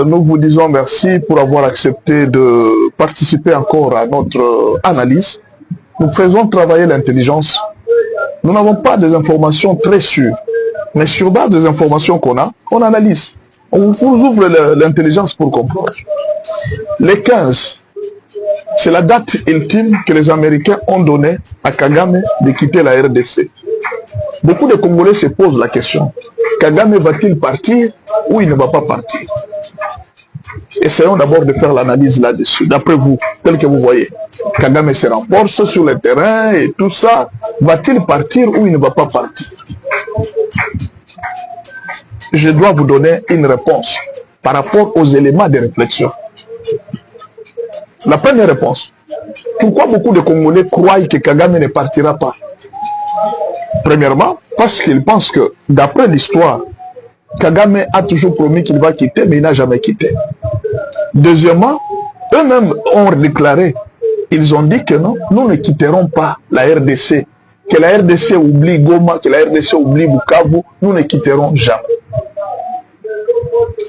nous vous disons merci pour avoir accepté de participer encore à notre analyse. Nous faisons travailler l'intelligence. Nous n'avons pas des informations très sûres, mais sur base des informations qu'on a, on analyse. On vous ouvre l'intelligence pour comprendre. Les 15, c'est la date ultime que les Américains ont donnée à Kagame de quitter la RDC. Beaucoup de Congolais se posent la question. Kagame va-t-il partir ou il ne va pas partir? Essayons d'abord de faire l'analyse là-dessus. D'après vous, tel que vous voyez, Kagame se renforce sur le terrain et tout ça. Va-t-il partir ou il ne va pas partir? Je dois vous donner une réponse par rapport aux éléments de réflexion. La première réponse. Pourquoi beaucoup de Congolais croient que Kagame ne partira pas? Premièrement, parce qu'ils pensent que, d'après l'histoire, Kagame a toujours promis qu'il va quitter, mais il n'a jamais quitté. Deuxièmement, eux-mêmes ont déclaré, ils ont dit que non, nous ne quitterons pas la RDC. Que la RDC oublie Goma, que la RDC oublie Bukavu, nous ne quitterons jamais.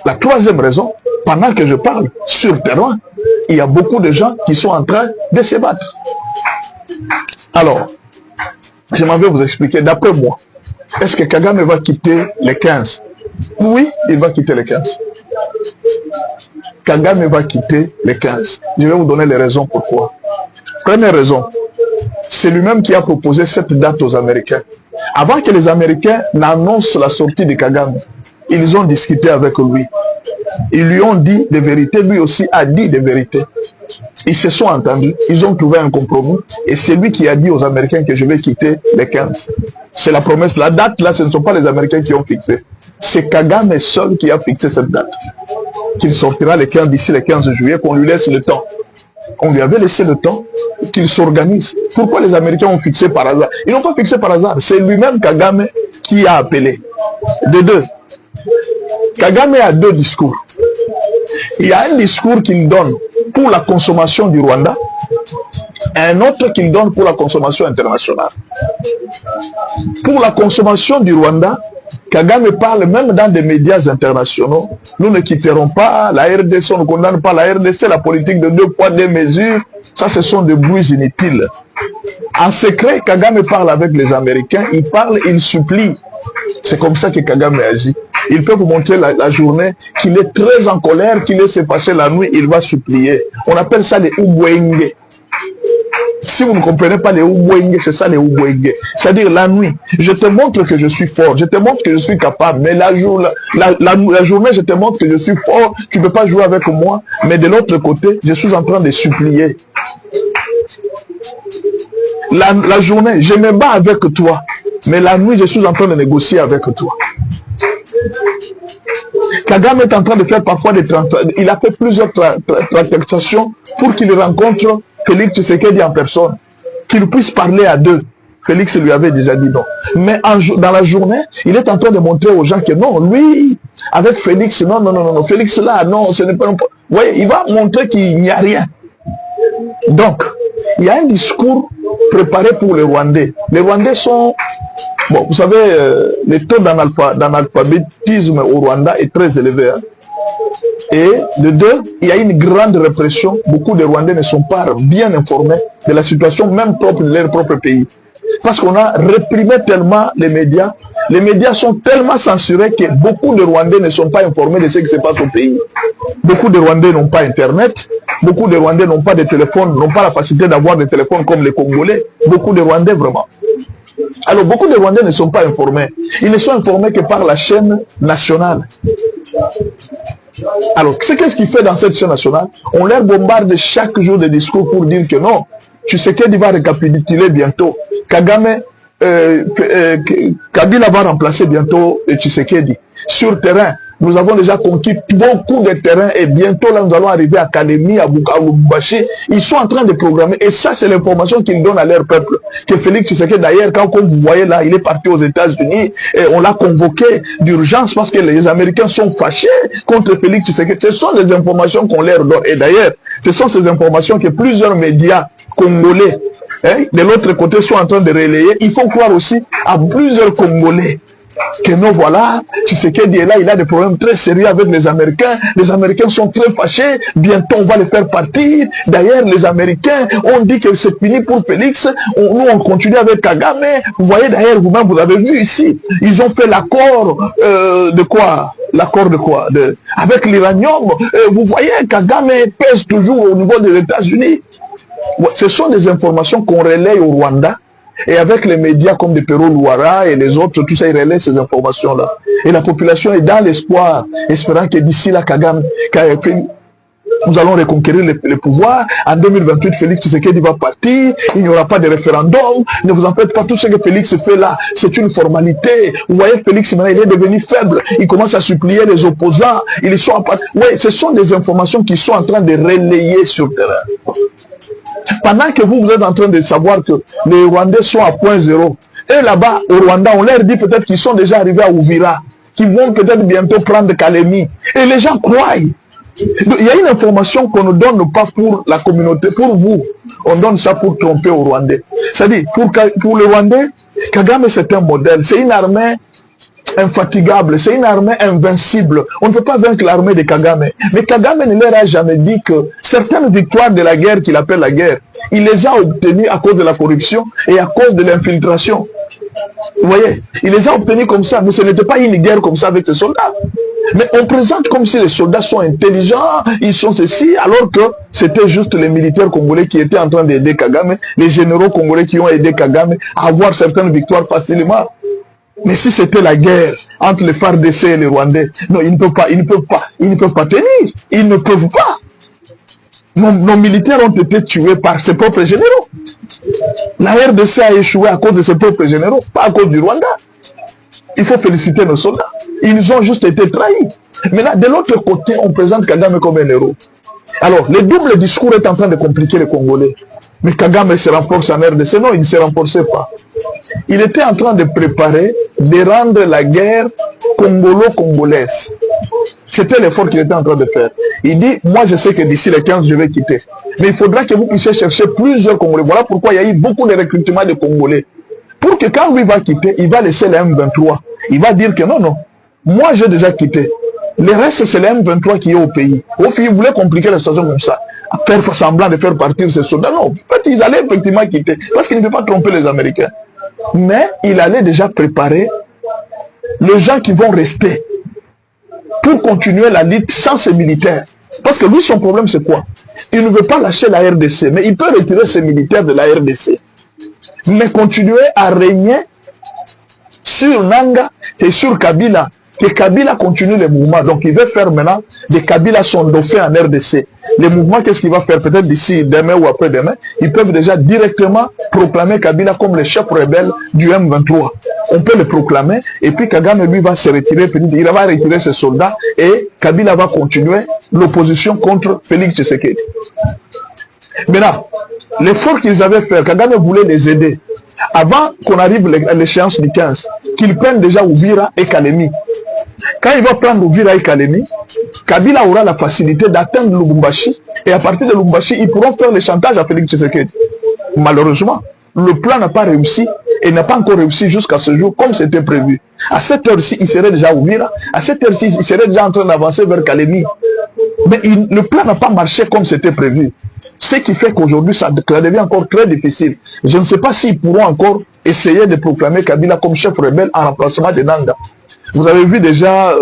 La troisième raison, pendant que je parle, sur le terrain, il y a beaucoup de gens qui sont en train de se battre. Alors, je m'en vais vous expliquer, d'après moi, est-ce que Kagame va quitter les 15? Oui, il va quitter les 15. Kagame va quitter les 15. Je vais vous donner les raisons pourquoi. Première raison, c'est lui-même qui a proposé cette date aux Américains. Avant que les Américains n'annoncent la sortie de Kagame, ils ont discuté avec lui. Ils lui ont dit des vérités, lui aussi a dit des vérités. Ils se sont entendus, ils ont trouvé un compromis, et c'est lui qui a dit aux Américains que je vais quitter les 15. C'est la promesse. La date, là, ce ne sont pas les Américains qui ont fixé. C'est Kagame seul qui a fixé cette date. Qu'il sortira les 15 d'ici le 15 juillet, qu'on lui laisse le temps. On lui avait laissé le temps qu'il s'organise. Pourquoi les Américains ont fixé par hasard? Ils n'ont pas fixé par hasard. C'est lui-même, Kagame, qui a appelé. De deux. Kagame a deux discours. Il y a un discours qu'il donne pour la consommation du Rwanda, et un autre qu'il donne pour la consommation internationale. Pour la consommation du Rwanda, Kagame parle même dans des médias internationaux. Nous ne quitterons pas la RDC, on ne condamne pas la RDC, la politique de 2 poids 2 mesures. Ça, ce sont des bruits inutiles. En secret, Kagame parle avec les Américains, il parle, il supplie. C'est comme ça que Kagame agit. Il peut vous montrer la journée qu'il est très en colère, qu'il est fâché la nuit, il va supplier. On appelle ça les Ubwenge. Si vous ne comprenez pas les Ubwenge, c'est ça les Ubwenge. C'est-à-dire la nuit, je te montre que je suis fort, je te montre que je suis capable, mais la journée, je te montre que je suis fort, tu ne peux pas jouer avec moi, mais de l'autre côté, je suis en train de supplier. La journée, je me bats avec toi, mais la nuit, je suis en train de négocier avec toi. Kagame est en train de faire parfois des transactions. Il a fait plusieurs transactions pour qu'il rencontre Félix Tshisekedi en personne, qu'il puisse parler à deux. Félix lui avait déjà dit non. Mais dans la journée, il est en train de montrer aux gens que non, lui, avec Félix, non, Félix là, non, ce n'est pas... Vous voyez, il va montrer qu'il n'y a rien. Donc, il y a un discours préparé pour les Rwandais. Les Rwandais sont... Bon, vous savez, le taux d'analphabétisme au Rwanda est très élevé. Hein. Et de deux, il y a une grande répression. Beaucoup de Rwandais ne sont pas bien informés de la situation même propre de leur propre pays. Parce qu'on a réprimé tellement les médias. Les médias sont tellement censurés que beaucoup de Rwandais ne sont pas informés de ce qui se passe au pays. Beaucoup de Rwandais n'ont pas Internet. Beaucoup de Rwandais n'ont pas de téléphone, n'ont pas la facilité d'avoir des téléphones comme les Congolais. Beaucoup de Rwandais, vraiment. Alors, beaucoup de Rwandais ne sont pas informés. Ils ne sont informés que par la chaîne nationale. Alors, qu'est-ce qu'il fait dans cette chaîne nationale? On leur bombarde chaque jour des discours pour dire que non, Tshisekedi va récapituler bientôt. Kagame, Kabila va remplacer bientôt Tshisekedi. Sur le terrain, nous avons déjà conquis beaucoup de terrains et bientôt là nous allons arriver à Kalemi, à Lubumbashi. Ils sont en train de programmer et ça c'est l'information qu'ils donnent à leur peuple. Que Félix Tshisekedi d'ailleurs, comme vous voyez là, il est parti aux États-Unis et on l'a convoqué d'urgence parce que les Américains sont fâchés contre Félix Tshisekedi. Ce sont des informations qu'on leur donne et d'ailleurs, ce sont ces informations que plusieurs médias congolais de l'autre côté sont en train de relayer. Il faut croire aussi à plusieurs Congolais que non, voilà, Tshisekedi est là, il a des problèmes très sérieux avec les Américains sont très fâchés, bientôt on va les faire partir, d'ailleurs les Américains ont dit que c'est fini pour Félix, nous on continue avec Kagame, vous voyez d'ailleurs vous-même, vous avez vu ici, ils ont fait l'accord de quoi? L'accord de quoi? Avec l'uranium, vous voyez, Kagame pèse toujours au niveau des États-Unis. Ce sont des informations qu'on relaye au Rwanda, et avec les médias comme de Pero Luara et les autres, tout ça, ils relaient ces informations-là. Et la population est dans l'espoir, espérant que d'ici là, Kagame, nous allons reconquérir le pouvoir. En 2028, Félix Tshisekedi va partir. Il n'y aura pas de référendum. Ne vous en faites pas. Tout ce que Félix fait là, c'est une formalité. Vous voyez, Félix, maintenant, il est devenu faible. Il commence à supplier les opposants. Ils sont à part. Oui, ce sont des informations qui sont en train de relayer sur le terrain. Pendant que vous êtes en train de savoir que les Rwandais sont à point zéro. Et là-bas, au Rwanda, on leur dit peut-être qu'ils sont déjà arrivés à Ouvira, qu'ils vont peut-être bientôt prendre Kalemi. Et les gens croient. Il y a une information qu'on ne donne pas pour la communauté, pour vous. On donne ça pour tromper aux Rwandais. C'est-à-dire, pour les Rwandais, Kagame c'est un modèle. C'est une armée infatigable, c'est une armée invincible. On ne peut pas vaincre l'armée de Kagame. Mais Kagame ne leur a jamais dit que certaines victoires de la guerre qu'il appelle la guerre, il les a obtenues à cause de la corruption et à cause de l'infiltration. Vous voyez, il les a obtenus comme ça, mais ce n'était pas une guerre comme ça avec ses soldats. Mais on présente comme si les soldats sont intelligents, ils sont ceci, alors que c'était juste les militaires congolais qui étaient en train d'aider Kagame, les généraux congolais qui ont aidé Kagame à avoir certaines victoires facilement. Mais si c'était la guerre entre les FARDC et les Rwandais, non, ils ne peuvent pas tenir, ils ne peuvent pas. Nos militaires ont été tués par ses propres généraux. La RDC a échoué à cause de ses propres généraux, pas à cause du Rwanda. Il faut féliciter nos soldats. Ils ont juste été trahis. Mais là, de l'autre côté, on présente Kagame comme un héros. Alors, le double discours est en train de compliquer les Congolais. Mais Kagame se renforce en RDC. Non, il ne se renforçait pas. Il était en train de préparer, de rendre la guerre congolo-congolaise. C'était l'effort qu'il était en train de faire. Il dit, moi je sais que d'ici les 15, je vais quitter. Mais il faudra que vous puissiez chercher plusieurs Congolais. Voilà pourquoi il y a eu beaucoup de recrutement de Congolais. Pour que quand lui va quitter, il va laisser les M23. Il va dire que non, non, moi j'ai déjà quitté. Le reste, c'est les M23 qui est au pays. Au fait, il voulait compliquer la situation comme ça. Faire semblant de faire partir ces soldats. Non, en fait, ils allaient effectivement quitter. Parce qu'il ne veut pas tromper les Américains. Mais il allait déjà préparer les gens qui vont rester pour continuer la lutte sans ses militaires. Parce que lui, son problème, c'est quoi? Il ne veut pas lâcher la RDC, mais il peut retirer ses militaires de la RDC. Mais continuer à régner sur Nanga et sur Kabila. Que Kabila continue les mouvements. Donc il veut faire maintenant des Kabila son dauphin en RDC. Les mouvements, qu'est-ce qu'il va faire? Peut-être d'ici demain ou après-demain, ils peuvent déjà directement proclamer Kabila comme le chef rebelle du M23. On peut le proclamer et puis Kagame lui va se retirer, il va retirer ses soldats et Kabila va continuer l'opposition contre Félix Tshisekedi. Maintenant, l'effort qu'ils avaient fait, Kagame voulait les aider. Avant qu'on arrive à l'échéance du 15, qu'ils prennent déjà Ouvira et Kalemi. Quand il va prendre Ouvira et Kalemi, Kabila aura la facilité d'atteindre Lubumbashi et à partir de Lubumbashi, ils pourront faire le chantage à Félix Tshisekedi. Malheureusement, le plan n'a pas réussi et n'a pas encore réussi jusqu'à ce jour comme c'était prévu. À cette heure-ci, il serait déjà Ouvira. À cette heure-ci, il serait déjà en train d'avancer vers Kalemi. Mais le plan n'a pas marché comme c'était prévu. Ce qui fait qu'aujourd'hui, ça devient encore très difficile. Je ne sais pas s'ils pourront encore essayer de proclamer Kabila comme chef rebelle en remplacement de Nanga. Vous avez vu déjà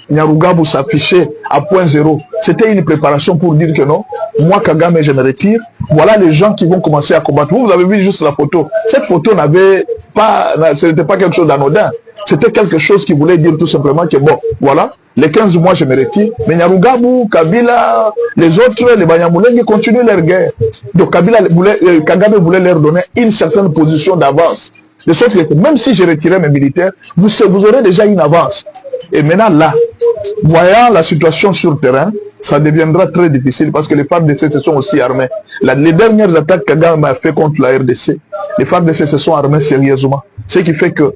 Nyarugabu s'afficher à point zéro. C'était une préparation pour dire que non, moi Kagame, je me retire. Voilà les gens qui vont commencer à combattre. Vous avez vu juste la photo. Cette photo n'avait pas, ce n'était pas quelque chose d'anodin. C'était quelque chose qui voulait dire tout simplement que bon, voilà, les 15 mois je me retire. Mais Nyarugabu, Kabila, les autres, les Banyamulenge continuent leur guerre. Donc Kagame voulait leur donner une certaine position d'avance. De sorte que même si je retirais mes militaires, vous aurez déjà une avance. Et maintenant là, voyant la situation sur le terrain, ça deviendra très difficile parce que les FARDC se sont aussi armés. Les dernières attaques que Kagame a fait contre la RDC, les FARDC se sont armés sérieusement. Ce qui fait que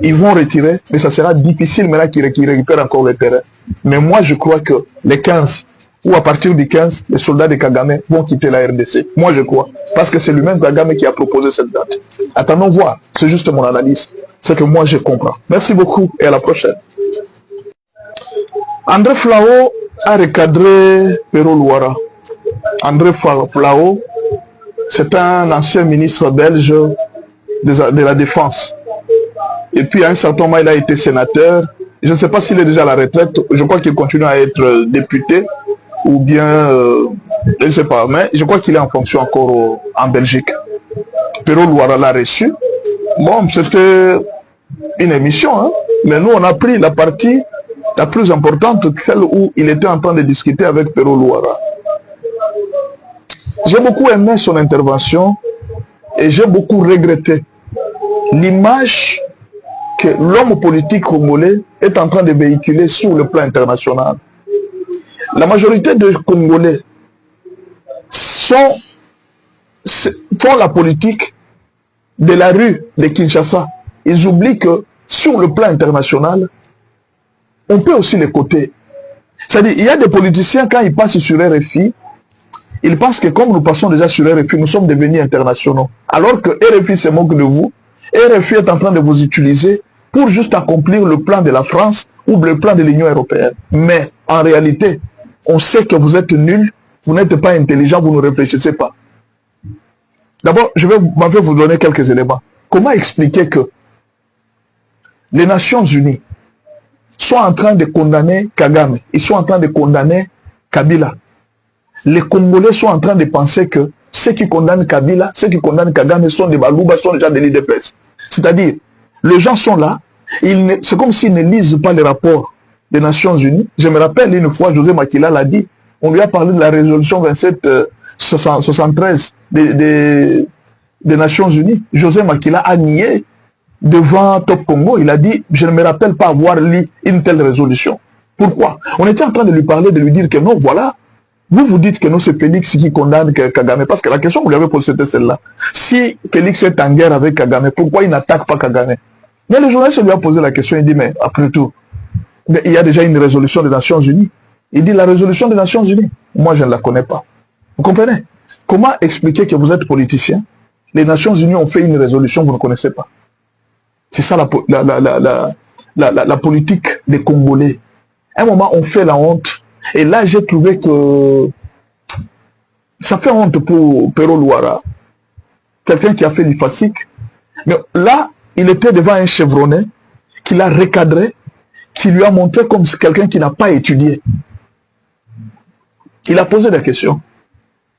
ils vont retirer, mais ça sera difficile maintenant qu'ils récupèrent encore le terrain. Mais moi je crois que les 15, ou à partir du 15, les soldats de Kagame vont quitter la RDC. Moi je crois. Parce que c'est lui-même Kagame qui a proposé cette date. Attendons voir, c'est juste mon analyse. ce que moi je comprends. Merci beaucoup et à la prochaine. André Flao a recadré Pero Luara. André Flao, c'est un ancien ministre belge de la Défense. Et puis à un certain moment, il a été sénateur. Je ne sais pas s'il est déjà à la retraite. Je crois qu'il continue à être député. Ou bien, je ne sais pas. Mais je crois qu'il est en fonction encore en Belgique. Pero Luara l'a reçu. Bon, c'était une émission. Hein? Mais nous, on a pris la partie la plus importante, celle où il était en train de discuter avec Pero Luara. J'ai beaucoup aimé son intervention et j'ai beaucoup regretté l'image que l'homme politique congolais est en train de véhiculer sur le plan international. La majorité des Congolais font la politique de la rue de Kinshasa. Ils oublient que sur le plan international, on peut aussi les coter. C'est-à-dire, il y a des politiciens, quand ils passent sur RFI, ils pensent que comme nous passons déjà sur RFI, nous sommes devenus internationaux. Alors que RFI se moque de vous, RFI est en train de vous utiliser pour juste accomplir le plan de la France ou le plan de l'Union européenne. Mais en réalité, on sait que vous êtes nuls, vous n'êtes pas intelligent, vous ne réfléchissez pas. D'abord, je vais vous donner quelques éléments. Comment expliquer que les Nations Unies sont en train de condamner Kagame, ils sont en train de condamner Kabila. Les Congolais sont en train de penser que ceux qui condamnent Kabila, ceux qui condamnent Kagame sont des Balouba, sont déjà des l'IDPS. C'est-à-dire, les gens sont là, c'est comme s'ils ne lisent pas les rapports des Nations Unies. Je me rappelle une fois, José Makila l'a dit, on lui a parlé de la résolution 2773 des Nations Unies. José Makila a nié devant Top Congo, il a dit, je ne me rappelle pas avoir lu une telle résolution. Pourquoi? On était en train de lui parler, de lui dire que non, voilà, vous dites que non, c'est Félix qui condamne Kagame, parce que la question que vous lui avez posée, c'était celle-là. Si Félix est en guerre avec Kagame, pourquoi il n'attaque pas Kagame? Mais le journaliste lui a posé la question, il dit, mais après tout, mais il y a déjà une résolution des Nations Unies. Il dit, la résolution des Nations Unies, moi je ne la connais pas. Vous comprenez? Comment expliquer que vous êtes politicien? Les Nations Unies ont fait une résolution, vous ne connaissez pas. C'est ça la politique des Congolais. À un moment, on fait la honte. Et là, j'ai trouvé que ça fait honte pour Pero Luara, quelqu'un qui a fait du FASIC. Mais là, il était devant un chevronné qui l'a recadré, qui lui a montré comme quelqu'un qui n'a pas étudié. Il a posé des questions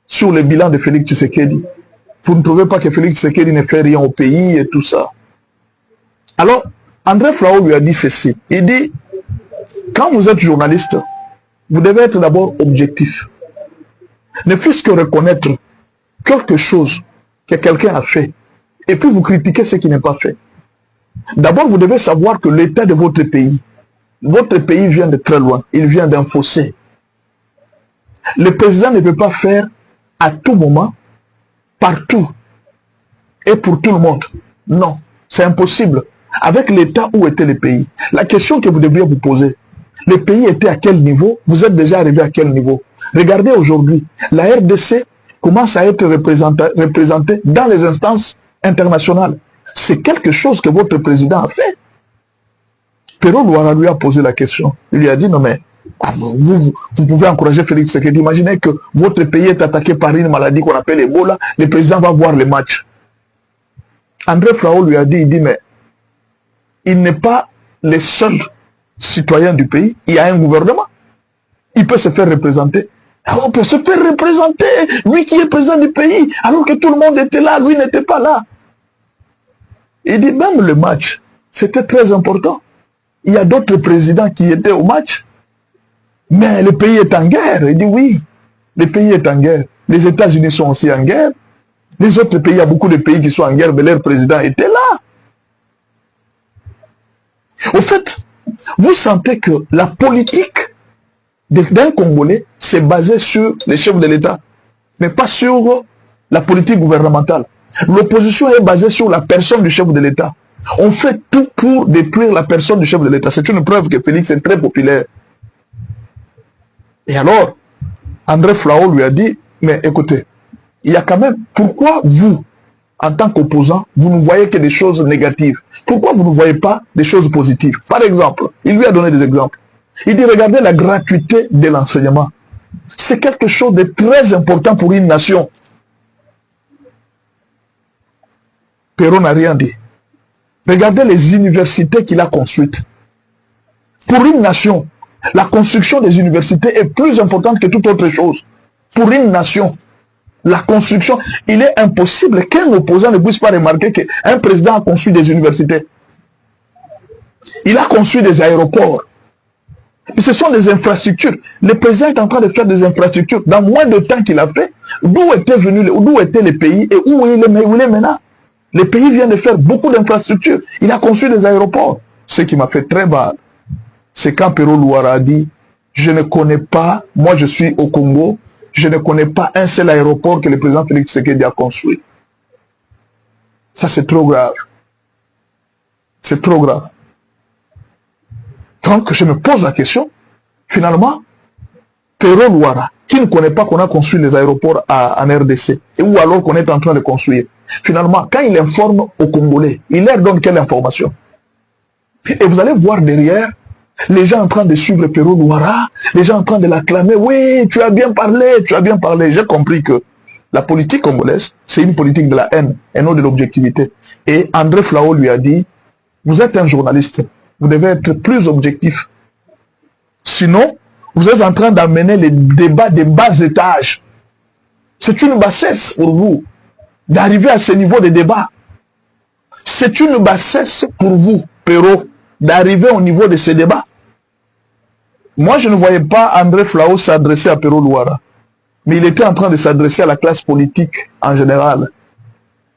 sur le bilan de Félix Tshisekedi. Vous ne trouvez pas que Félix Tshisekedi ne fait rien au pays et tout ça? Alors, André Flao lui a dit ceci. Il dit, quand vous êtes journaliste, vous devez être d'abord objectif. Ne fût-ce que reconnaître quelque chose que quelqu'un a fait, et puis vous critiquez ce qui n'est pas fait. D'abord, vous devez savoir que l'état de votre pays vient de très loin. Il vient d'un fossé. Le président ne peut pas faire à tout moment, partout, et pour tout le monde. Non, c'est impossible. Avec l'état où était le pays. La question que vous devriez vous poser, le pays était à quel niveau? Vous êtes déjà arrivé à quel niveau? Regardez aujourd'hui, la RDC commence à être représentée dans les instances internationales. C'est quelque chose que votre président a fait. Pero Luara lui a posé la question. Il lui a dit, non mais, vous pouvez encourager Félix Tshisekedi. Imaginez que votre pays est attaqué par une maladie qu'on appelle Ebola, le président va voir le match. André Flao lui a dit, il dit, mais il n'est pas le seul citoyen du pays, il y a un gouvernement. Il peut se faire représenter. On peut se faire représenter, lui qui est président du pays, alors que tout le monde était là, lui n'était pas là. Il dit, même le match, c'était très important. Il y a d'autres présidents qui étaient au match, mais le pays est en guerre. Il dit, oui, le pays est en guerre. Les États-Unis sont aussi en guerre. Les autres pays, il y a beaucoup de pays qui sont en guerre, mais leur président était là. Au fait, vous sentez que la politique d'un Congolais, c'est basé sur les chefs de l'État, mais pas sur la politique gouvernementale. L'opposition est basée sur la personne du chef de l'État. On fait tout pour détruire la personne du chef de l'État. C'est une preuve que Félix est très populaire. Et alors, André Flao lui a dit, mais écoutez, il y a quand même, pourquoi vous, en tant qu'opposant, vous ne voyez que des choses négatives. Pourquoi vous ne voyez pas des choses positives? Par exemple, il lui a donné des exemples. Il dit, regardez la gratuité de l'enseignement. C'est quelque chose de très important pour une nation. Perrault n'a rien dit. Regardez les universités qu'il a construites. Pour une nation, la construction des universités est plus importante que toute autre chose. Pour une nation, la construction, il est impossible qu'un opposant ne puisse pas remarquer qu'un président a construit des universités. Il a construit des aéroports. Ce sont des infrastructures. Le président est en train de faire des infrastructures. Dans moins de temps qu'il a fait, d'où étaient les pays et où il est maintenant? Le pays vient de faire beaucoup d'infrastructures. Il a construit des aéroports. Ce qui m'a fait très mal, c'est quand Perrault Louara a dit, je ne connais pas, moi je suis au Congo, je ne connais pas un seul aéroport que le président Félix Tshisekedi a construit. Ça, c'est trop grave. C'est trop grave. Donc, je me pose la question, finalement, Perrault Louara, qui ne connaît pas qu'on a construit les aéroports en RDC, et ou alors qu'on est en train de construire, finalement, quand il informe aux Congolais, il leur donne quelle information? Et vous allez voir derrière, les gens en train de suivre Perrault Louara, les gens en train de l'acclamer, oui, tu as bien parlé, tu as bien parlé. J'ai compris que la politique congolaise, c'est une politique de la haine et non de l'objectivité. Et André Flao lui a dit, vous êtes un journaliste, vous devez être plus objectif. Sinon, vous êtes en train d'amener les débats des bas étages. C'est une bassesse pour vous d'arriver à ce niveau de débat. C'est une bassesse pour vous, Perrault, d'arriver au niveau de ces débats. Moi, je ne voyais pas André Flao s'adresser à Perrault Louara, mais il était en train de s'adresser à la classe politique en général.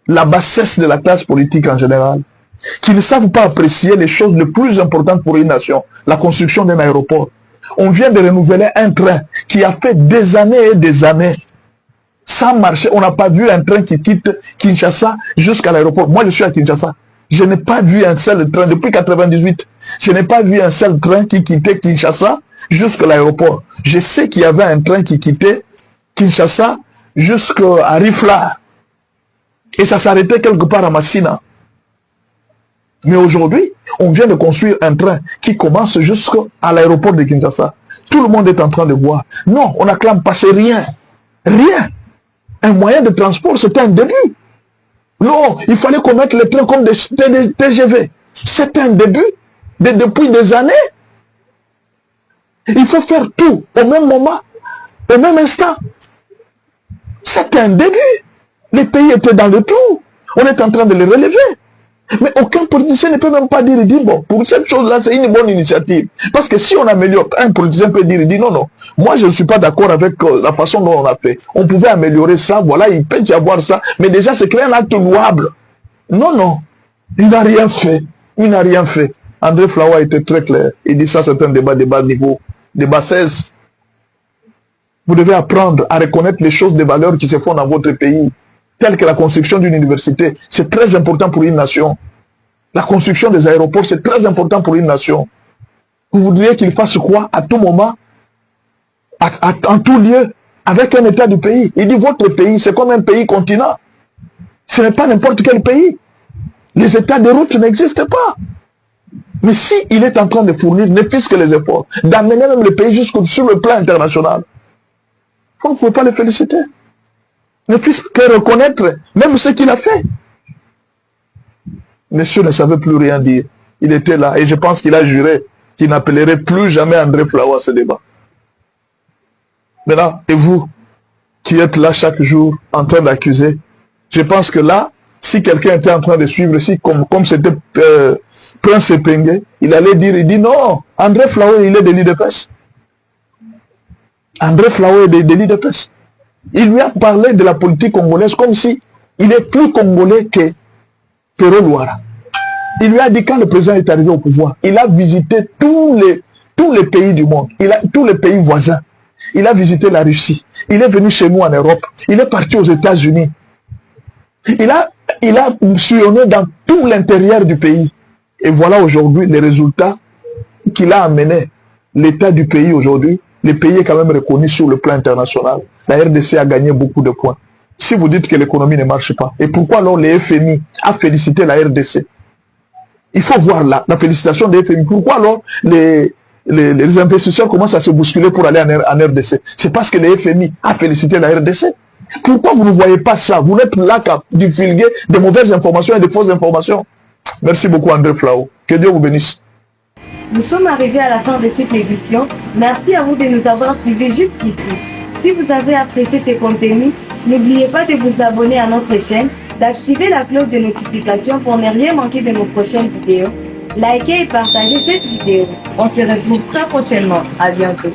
La bassesse de la classe politique en général, qui ne savent pas apprécier les choses les plus importantes pour une nation, la construction d'un aéroport. On vient de renouveler un train qui a fait des années et des années sans marcher. On n'a pas vu un train qui quitte Kinshasa jusqu'à l'aéroport. Moi, je suis à Kinshasa. Je n'ai pas vu un seul train, depuis 1998, je n'ai pas vu un seul train qui quittait Kinshasa jusqu'à l'aéroport. Je sais qu'il y avait un train qui quittait Kinshasa jusqu'à Rifla. Et ça s'arrêtait quelque part à Massina. Mais aujourd'hui, on vient de construire un train qui commence jusqu'à l'aéroport de Kinshasa. Tout le monde est en train de voir. Non, on n'acclame pas, c'est rien. Rien. Un moyen de transport, c'était un début. Non, il fallait qu'on mette les trains comme des TGV. C'est un début depuis des années. Il faut faire tout au même moment, au même instant. C'est un début. Les pays étaient dans le trou. On est en train de les relever. Mais aucun politicien ne peut même pas dire, il dit, bon, pour cette chose-là, c'est une bonne initiative. Parce que si on améliore, un politicien peut dire, il dit, non, non, moi je ne suis pas d'accord avec la façon dont on a fait. On pouvait améliorer ça, voilà, il peut y avoir ça, mais déjà c'est un acte louable. Non, non, il n'a rien fait. Il n'a rien fait. André Flao a été très clair. Il dit, ça c'est un débat de bas niveau, débat 16. Vous devez apprendre à reconnaître les choses de valeur qui se font dans votre pays, telles que la construction d'une université. C'est très important pour une nation. La construction des aéroports, c'est très important pour une nation. Vous voudriez qu'il fasse quoi à tout moment, en tout lieu, avec un état du pays? Il dit, votre pays, c'est comme un pays continent. Ce n'est pas n'importe quel pays. Les états de route n'existent pas. Mais si il est en train de fournir, ne fût-ce que les efforts, d'amener même le pays sur le plan international, vous ne pouvez pas le féliciter. Ne fût-ce que reconnaître même ce qu'il a fait. Monsieur ne savait plus rien dire. Il était là et je pense qu'il a juré qu'il n'appellerait plus jamais André Flao à ce débat. Maintenant, et vous, qui êtes là chaque jour en train d'accuser, je pense que là, si quelqu'un était en train de suivre, si comme c'était Prince Epengue, il allait dire, il dit non, André Flao, il est de l'IDPS. André Flao est de l'IDPS. Il lui a parlé de la politique congolaise comme si il est plus congolais que Perrault Louara. Il lui a dit, quand le président est arrivé au pouvoir, il a visité tous les pays du monde, tous les pays voisins. Il a visité la Russie. Il est venu chez nous en Europe. Il est parti aux États-Unis. Il a sillonné dans tout l'intérieur du pays. Et voilà aujourd'hui les résultats qu'il a amenés. L'état du pays aujourd'hui, le pays est quand même reconnu sur le plan international. La RDC a gagné beaucoup de points. si vous dites que l'économie ne marche pas? Et pourquoi alors le FMI a félicité la RDC? Il faut voir la félicitation des FMI. Pourquoi alors les investisseurs commencent à se bousculer pour aller en RDC? C'est parce que le FMI a félicité la RDC. Pourquoi vous ne voyez pas ça? Vous n'êtes là qu'à divulguer de mauvaises informations et de fausses informations. Merci beaucoup André Flao. Que Dieu vous bénisse. Nous sommes arrivés à la fin de cette édition. Merci à vous de nous avoir suivis jusqu'ici. Si vous avez apprécié ces contenus, n'oubliez pas de vous abonner à notre chaîne, d'activer la cloche de notification pour ne rien manquer de nos prochaines vidéos. Likez et partagez cette vidéo. On se retrouve très prochainement. À bientôt.